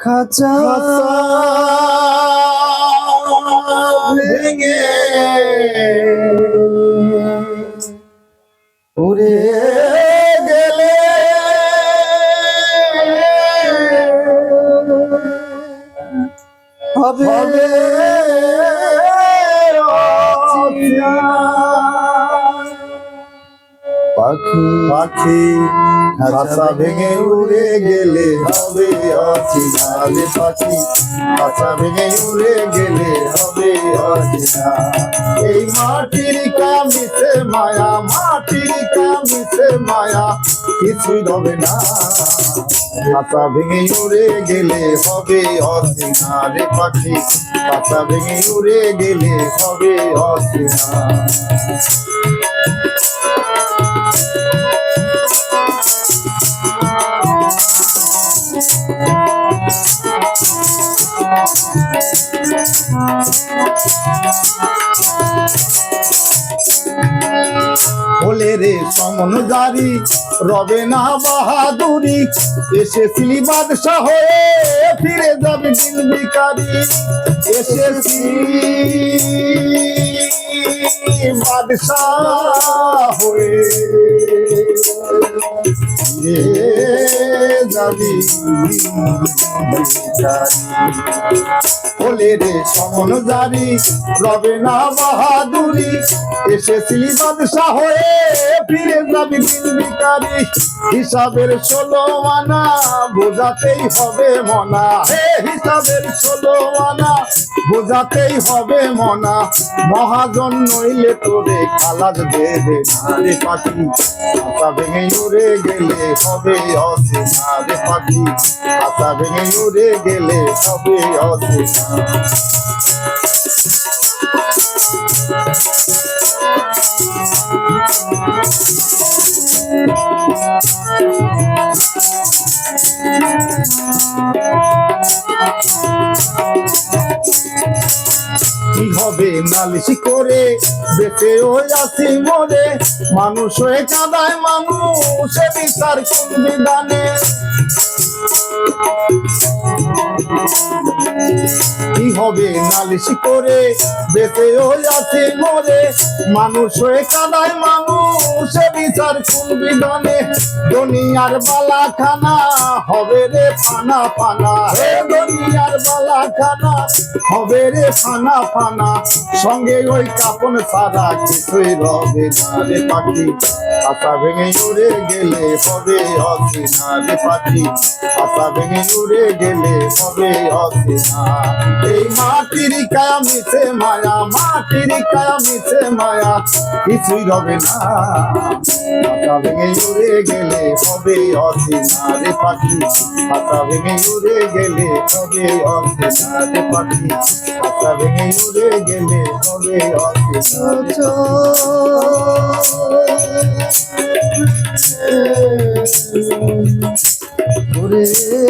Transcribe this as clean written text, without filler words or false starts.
খাঁচা ভেঙে উড়ে গেলে হবে পাখি পাখি খাঁচা ভেঙে উড়ে গেলে হবে অচেনা রে পাখি খাঁচা ভেঙে উড়ে গেলে হবে অচেনা। এই মাটির কামিতে মায়া, মাটির কামিতে মায়া, কিছুই হবে না। খাঁচা ভেঙে উড়ে গেলে হবে অচেনা রে পাখি খাঁচা ভেঙে উড়ে গেলে হবে অচেনা। বলে রে সমনদারি রবে না বাহাদুরি, এসেছিলি বাদশা হয়ে ফিরে যাবি দিন ভিখারি। এসেছি বাদশা হয়ে ফিরে যাবি বলে রে সমনদারি রবে না বাহাদুরি, এসেছিলি বাদশা হয়ে ফিরে যাবি দিন ভিখারি। হিসাবের 16 আনা বোঝাতেই হবে মনা, হে হিসাবের 16 আনা বোঝাতেই হবে মনা। মহাজন নইলে তোরে খালাস দেবে না রে পাখি খাঁচা ভেঙে উড়ে গেলে হবে অচেনা রে পাখি খাঁচা ভেঙে উড়ে গেলে হবে অচেনা। কি হবে নালিশি করে বেঁচে ওই আছি মরে, মানুষ হয়ে কাঁদায় মানুষ বিচার কোন বিধানে। কি হবে নালিশি করে বেঁচে ওই আছি মরে, মানুষ হয়ে কাঁদায় মানুষ বিচার কোন বিধানে। দুনিয়ার বালা খানা হবে রে ফানা ফানা, হে দুনিয়ার বালা খানা হবে রে ফানা ফানা। সঙ্গে ওই কাপন সারা কিছুই রবে না রে পাখি খাঁচা ভেঙে উড়ে গেলে হবে অচেনা রে পাখি খাঁচা ভেঙে উড়ে গেলে হবে অচেনা। এই মাটির কামিতে মায়া, মাটির কামিতে মায়া, কিছুই রবে না। খাঁচা ভেঙে উড়ে গেলে হবে অচেনা রে পাখি খাঁচা ভেঙে উড়ে গেলে হবে অচেনা রে পাখি খাঁচা ভেঙে উড়ে গেলে হবে অচেনা। উড়ে গেলে